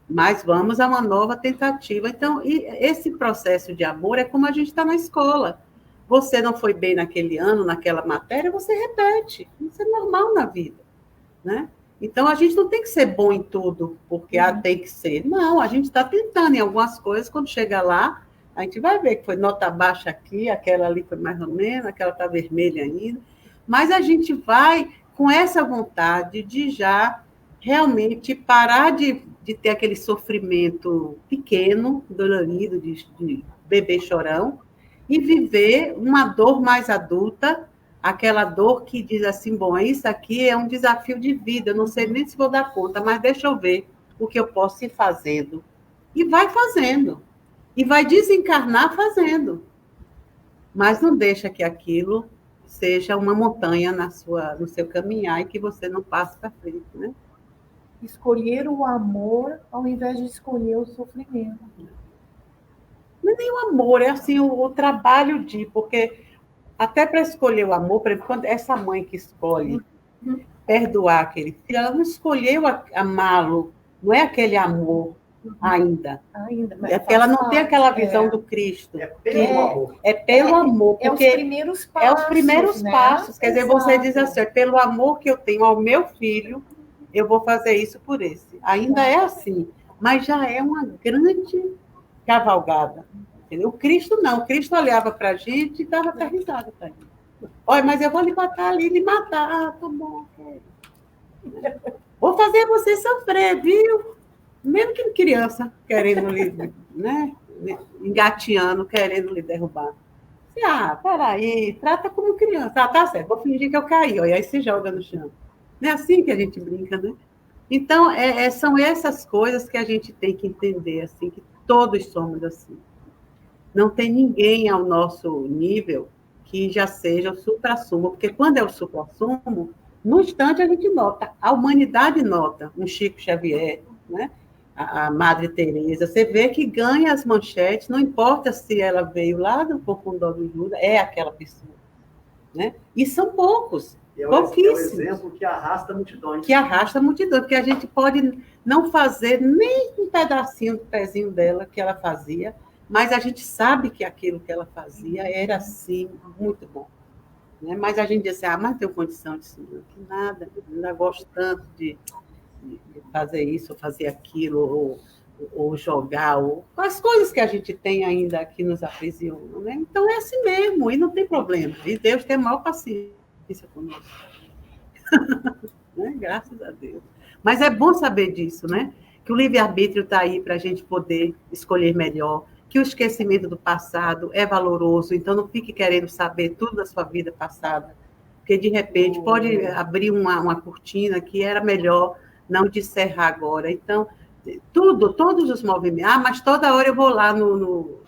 Mas vamos a uma nova tentativa. Então, esse processo de amor é como a gente está na escola. Você não foi bem naquele ano, naquela matéria, você repete. Isso é normal na vida, né? Então, a gente não tem que ser bom em tudo, porque tem que ser. Não, a gente está tentando em algumas coisas, quando chega lá, a gente vai ver que foi nota baixa aqui, aquela ali foi mais ou menos, aquela está vermelha ainda. Mas a gente vai com essa vontade de já realmente parar de ter aquele sofrimento pequeno, dolorido, de bebê chorão, e viver uma dor mais adulta, aquela dor que diz assim, bom, isso aqui é um desafio de vida, eu não sei nem se vou dar conta, mas deixa eu ver o que eu posso ir fazendo. E vai fazendo. E vai desencarnar fazendo. Mas não deixa que aquilo seja uma montanha no seu caminhar e que você não passe para frente, né? Escolher o amor ao invés de escolher o sofrimento. Não é nem o amor, é assim o trabalho porque até para escolher o amor, por exemplo, quando essa mãe que escolhe perdoar aquele filho, ela não escolheu amá-lo, não é aquele amor ainda. É porque ela não tem aquela visão do Cristo. É pelo amor. É pelo amor. Porque é os primeiros passos. É os primeiros passos. Quer dizer, você diz assim, pelo amor que eu tenho ao meu filho, eu vou fazer isso por esse. Ainda é assim. mas já é uma grande cavalgada. Entendeu? O Cristo não, o Cristo olhava para a gente e dava até risada para ele. Olha, mas eu vou lhe matar ali, lhe matar. Ah, tá bom. Vou fazer você sofrer, viu? Mesmo que criança querendo lhe, né? Engateando, querendo lhe derrubar. Ah, peraí, trata como criança. Ah, tá certo, vou fingir que eu caí, ó, e aí se joga no chão. Não é assim que a gente brinca, né? Então, são essas coisas que a gente tem que entender, assim, que todos somos assim. Não tem ninguém ao nosso nível que já seja o supra-sumo, porque quando é o supra-sumo, no instante a gente nota, a humanidade nota, um Chico Xavier, né? A Madre Teresa, você vê que ganha as manchetes, não importa se ela veio lá do Confundó do Judas, é aquela pessoa. Né? E são poucos, pouquíssimos. É um exemplo que arrasta multidões. Que arrasta multidões, porque a gente pode não fazer nem um pedacinho do pezinho dela que ela fazia, mas a gente sabe que aquilo que ela fazia era, assim, muito bom. Né? Mas a gente diz assim, mas não tenho condição disso, não. Que nada, ainda gosto tanto de fazer isso, ou fazer aquilo, ou jogar, ou as coisas que a gente tem ainda que nos aprisionam, né? Então é assim mesmo, e não tem problema. E Deus tem a maior paciência conosco. Né? Graças a Deus. Mas é bom saber disso, né? Que o livre-arbítrio está aí para a gente poder escolher melhor, que o esquecimento do passado é valoroso, então não fique querendo saber tudo da sua vida passada, porque de repente pode abrir uma cortina que era melhor não descerrar agora. Então, todos os movimentos. Mas toda hora eu vou lá no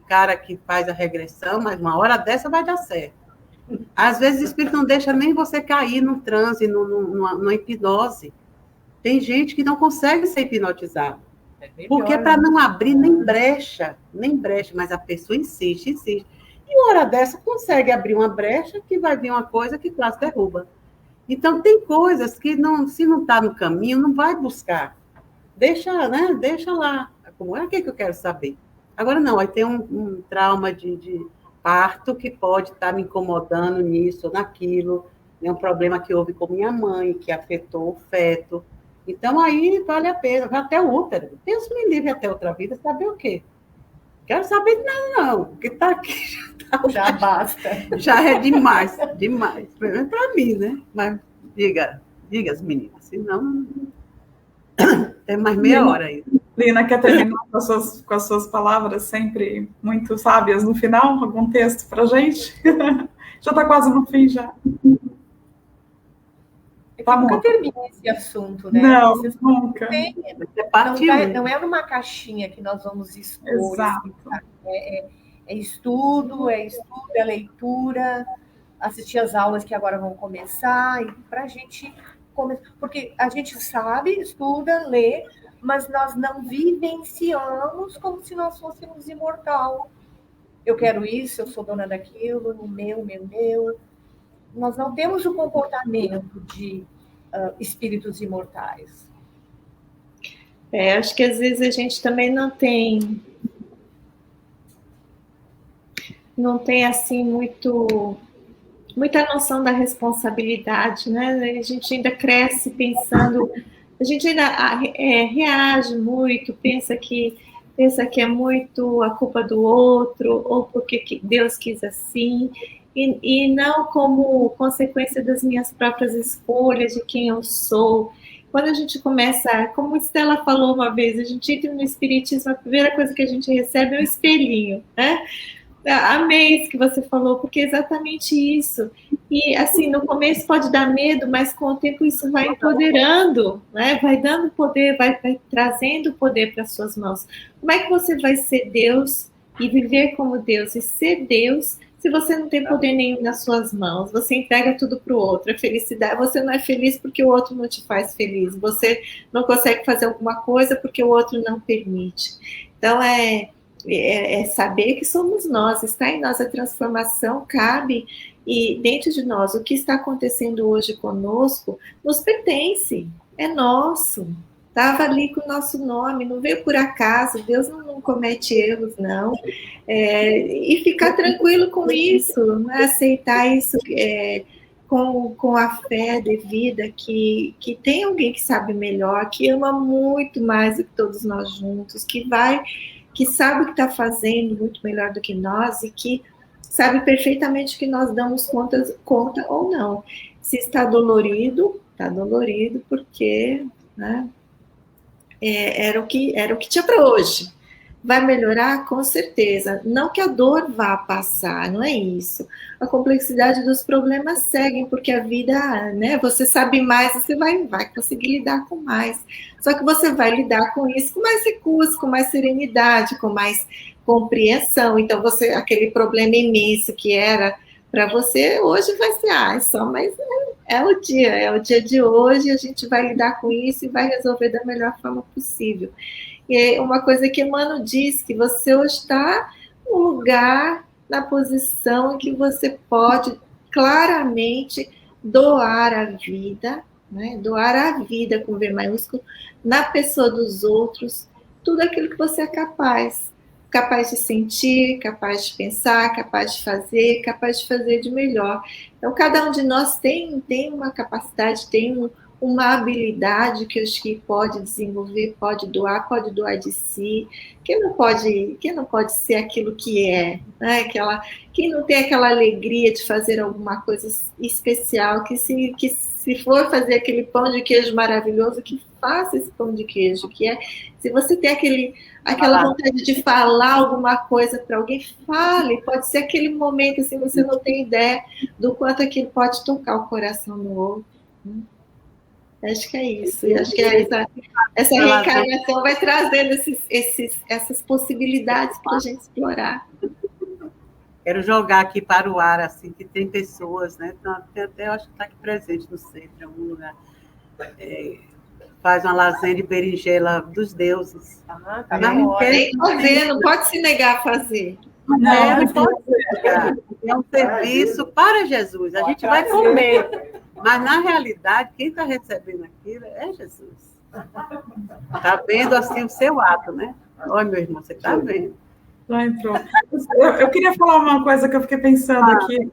cara que faz a regressão, mas uma hora dessa vai dar certo. Às vezes o espírito não deixa nem você cair no transe, numa hipnose. Tem gente que não consegue ser hipnotizado. Porque para não abrir nem brecha, mas a pessoa insiste. E uma hora dessa consegue abrir uma brecha que vai vir uma coisa que quase derruba. Então, tem coisas que, se não está no caminho, não vai buscar. Deixa, né? Deixa lá. Como é que eu quero saber? Agora, não, aí tem um trauma de parto que pode estar me incomodando nisso ou naquilo. É um problema que houve com minha mãe, que afetou o feto. Então, aí vale a pena. Vai até o útero. Deus me livre até outra vida, saber o quê? Quero saber de nada, não. O que está aqui já basta. Já é demais. Pelo menos para mim, né? Mas diga as meninas, senão tem mais meia hora aí. Lina, quer terminar com as suas palavras sempre muito sábias no final? Algum texto para a gente? Já está quase no fim, já. Nunca termina esse assunto, né? Não, nunca. Não é numa caixinha que nós vamos expor. Exato. É estudo, é leitura, assistir às aulas que agora vão começar, e para a gente começar. Porque a gente sabe, estuda, lê, mas nós não vivenciamos como se nós fôssemos imortal. Eu quero isso, eu sou dona daquilo, no meu. Nós não temos o comportamento de espíritos imortais. Acho que às vezes a gente também não tem assim muita noção da responsabilidade, né? A gente ainda cresce pensando, a gente ainda reage muito, pensa que é muito a culpa do outro, ou porque Deus quis assim, e não como consequência das minhas próprias escolhas, de quem eu sou. Quando a gente começa, como Estela falou uma vez, a gente entra no espiritismo, a primeira coisa que a gente recebe é um espelhinho, né? Amei isso que você falou, porque é exatamente isso. E, assim, no começo pode dar medo, mas com o tempo isso vai empoderando, né? Vai dando poder, vai trazendo poder para as suas mãos. Como é que você vai ser Deus e viver como Deus e ser Deus se você não tem poder nenhum nas suas mãos? Você entrega tudo para o outro. A felicidade, você não é feliz porque o outro não te faz feliz. Você não consegue fazer alguma coisa porque o outro não permite. Então, é saber que somos nós, está em nós, a transformação cabe, e dentro de nós, o que está acontecendo hoje conosco, nos pertence, é nosso, estava ali com o nosso nome, não veio por acaso, Deus não comete erros, não, e ficar tranquilo com isso, né? Aceitar isso com a fé devida que tem alguém que sabe melhor, que ama muito mais do que todos nós juntos, que sabe o que está fazendo muito melhor do que nós e que sabe perfeitamente que nós damos conta ou não. Se está dolorido porque, né, era o que tinha para hoje. Vai melhorar? Com certeza. Não que a dor vá passar, não é isso. A complexidade dos problemas seguem, porque a vida, né, você sabe mais, você vai conseguir lidar com mais. Só que você vai lidar com isso com mais recursos, com mais serenidade, com mais compreensão. Então, aquele problema imenso que era para você, hoje vai ser, só mais é o dia de hoje, a gente vai lidar com isso e vai resolver da melhor forma possível. E uma coisa que Emmanuel diz, que você hoje está no lugar, na posição em que você pode claramente doar a vida, né? Doar a vida com V maiúsculo, na pessoa dos outros, tudo aquilo que você é capaz de sentir, capaz de pensar, capaz de fazer de melhor. Então, cada um de nós tem uma capacidade, tem uma habilidade que acho que pode desenvolver, pode doar de si. Quem não pode ser aquilo que é, né? Quem não tem aquela alegria de fazer alguma coisa especial, que se for fazer aquele pão de queijo maravilhoso, que faça esse pão de queijo, que é, se você tem aquela vontade de falar alguma coisa para alguém, fale, pode ser aquele momento, assim, você não tem ideia do quanto aquilo pode tocar o coração do outro. Acho que é isso. E acho que essa reencarnação vai trazendo essas possibilidades para a gente explorar. Quero jogar aqui para o ar, assim, que tem pessoas, né? Então, até eu acho que está aqui presente no centro, em algum lugar. Faz uma lasanha de berinjela dos deuses. Tá não pode se negar a fazer. Não pode negar. É um serviço para Jesus. A gente vai comer. Mas, na realidade, quem está recebendo aquilo é Jesus. Está vendo, assim, o seu ato, né? Olha, meu irmão, você está vendo. Já entrou. Eu queria falar uma coisa que eu fiquei pensando aqui.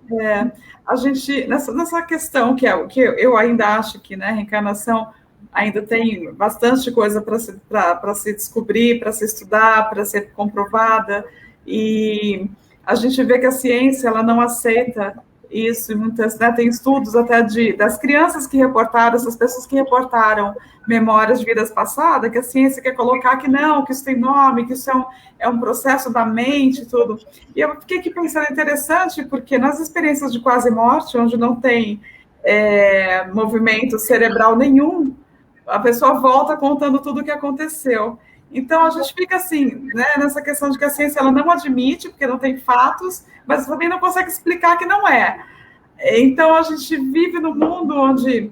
A gente, nessa questão, que eu ainda acho que, né, reencarnação ainda tem bastante coisa para se descobrir, para se estudar, para ser comprovada, e a gente vê que a ciência ela não aceita isso, e muitas, né, tem estudos até das crianças que reportaram, essas pessoas que reportaram memórias de vidas passadas, que a ciência quer colocar que não, que isso tem nome, que isso é um processo da mente e tudo. E eu fiquei aqui pensando, interessante, porque nas experiências de quase morte, onde não tem movimento cerebral nenhum, a pessoa volta contando tudo o que aconteceu. Então, a gente fica assim, né, nessa questão de que a ciência ela não admite, porque não tem fatos, mas também não consegue explicar que não é. Então, a gente vive num mundo onde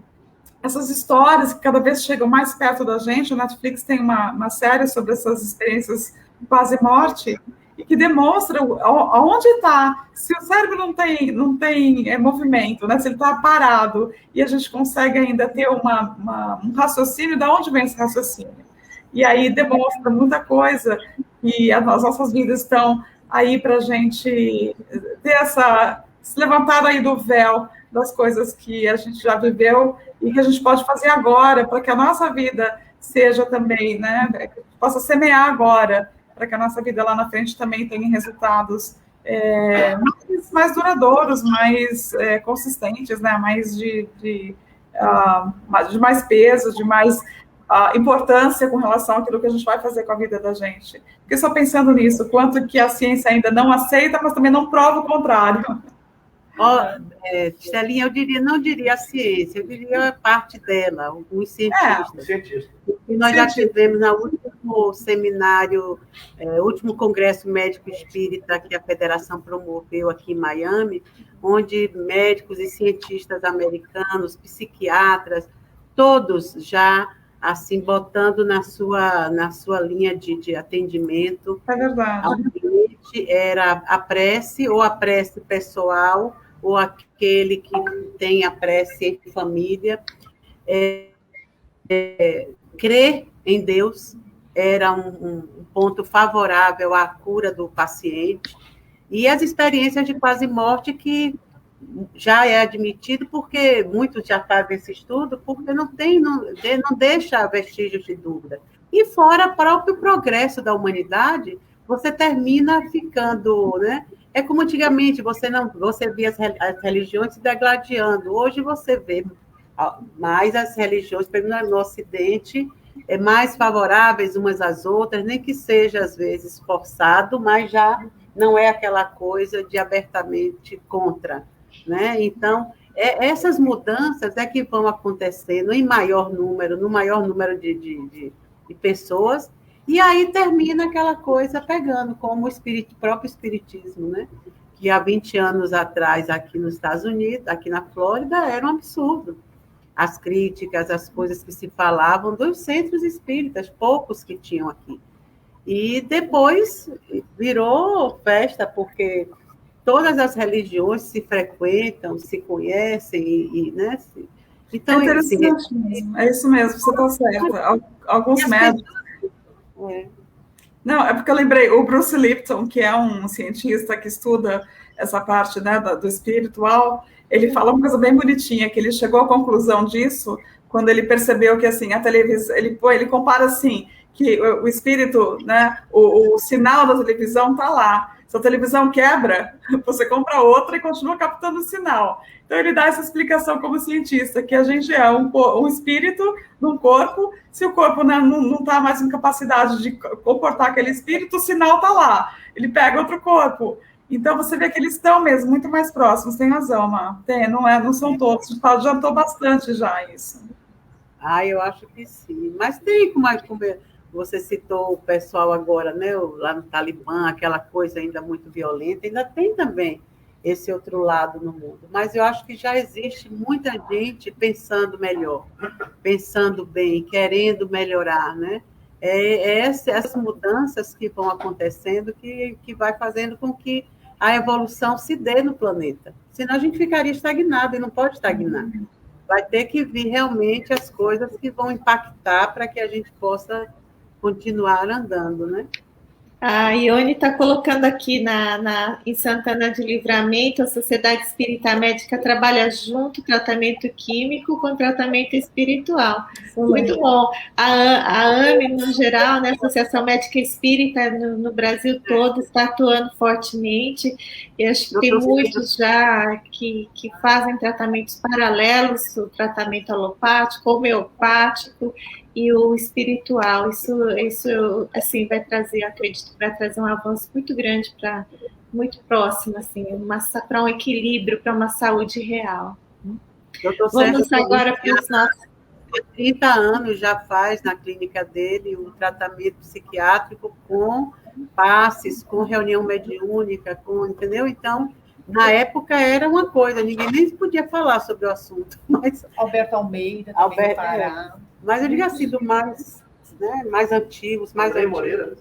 essas histórias que cada vez chegam mais perto da gente, o Netflix tem uma série sobre essas experiências de quase morte, e que demonstra aonde está, se o cérebro não tem movimento, né, se ele está parado, e a gente consegue ainda ter um raciocínio, de onde vem esse raciocínio? E aí demonstra muita coisa, e as nossas vidas estão aí para a gente ter se levantar aí do véu das coisas que a gente já viveu e que a gente pode fazer agora, para que a nossa vida seja também, né, possa semear agora, para que a nossa vida lá na frente também tenha resultados mais duradouros, mais consistentes, né, mais de mais peso, de mais importância com relação àquilo que a gente vai fazer com a vida da gente. Porque só pensando nisso, quanto que a ciência ainda não aceita, mas também não prova o contrário. Stelinha, não diria a ciência, eu diria parte dela, alguns cientistas. E nós já tivemos no último seminário, último congresso médico espírita que a Federação promoveu aqui em Miami, onde médicos e cientistas americanos, psiquiatras, todos já assim, botando na sua linha de atendimento. É verdade. Era a prece, ou a prece pessoal, ou aquele que tem a prece em família. Crer em Deus era um ponto favorável à cura do paciente. E as experiências de quase morte que já é admitido, porque muitos já fazem esse estudo, porque não deixa vestígios de dúvida. E fora o próprio progresso da humanidade, você termina ficando, né? É como antigamente, você via as religiões se degladiando. Hoje você vê mais as religiões, pelo menos no Ocidente, mais favoráveis umas às outras, nem que seja, às vezes, forçado, mas já não é aquela coisa de abertamente contra, né? Então, essas mudanças é que vão acontecendo em maior número, no maior número de pessoas, e aí termina aquela coisa pegando, como o próprio espiritismo, né? Que há 20 anos atrás, aqui nos Estados Unidos, aqui na Flórida, era um absurdo. As críticas, as coisas que se falavam dos centros espíritas, poucos que tinham aqui. E depois virou festa, porque todas as religiões se frequentam, se conhecem, né? Então, é interessante mesmo, é isso mesmo, você está certa. Alguns médicos... Não, é porque eu lembrei, o Bruce Lipton, que é um cientista que estuda essa parte, né, do espiritual, ele fala uma coisa bem bonitinha, que ele chegou à conclusão disso quando ele percebeu que, assim, a televisão, ele compara, assim, que o espírito, né, o sinal da televisão está lá. Se a televisão quebra, você compra outra e continua captando o sinal. Então, ele dá essa explicação como cientista, que a gente é um espírito num corpo, se o corpo, né, não está mais em capacidade de comportar aquele espírito, o sinal está lá. Ele pega outro corpo. Então, você vê que eles estão mesmo muito mais próximos, tem razão, Má. Não são todos, adiantou bastante já isso. Eu acho que sim. Mas tem como você citou o pessoal agora, né, lá no Talibã, aquela coisa ainda muito violenta, ainda tem também esse outro lado no mundo. Mas eu acho que já existe muita gente pensando melhor, pensando bem, querendo melhorar, né? Essas mudanças que vão acontecendo que vai fazendo com que a evolução se dê no planeta. Senão a gente ficaria estagnado, e não pode estagnar. Vai ter que vir realmente as coisas que vão impactar para que a gente possa continuar andando, né? A Ione está colocando aqui em Santana de Livramento, a Sociedade Espírita Médica trabalha junto tratamento químico com tratamento espiritual. Muito bom. A AME, no geral, né, Associação Médica Espírita no Brasil todo, está atuando fortemente. Eu acho que tem muitos já que fazem tratamentos paralelos, o tratamento alopático, homeopático, e o espiritual. Isso assim, vai trazer, acredito que vai trazer um avanço muito grande, muito próximo, assim, para um equilíbrio, para uma saúde real. Vamos agora para os nossos... Há 30 anos já faz na clínica dele o tratamento psiquiátrico com passes, com reunião mediúnica, entendeu? Então, na época era uma coisa, ninguém nem podia falar sobre o assunto. Mas Alberto Almeida, também do Pará. Mas eu digo assim, do mais antigos, mais antigos. Moreira.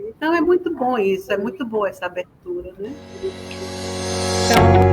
Então é muito bom isso, é muito boa essa abertura, né? Então,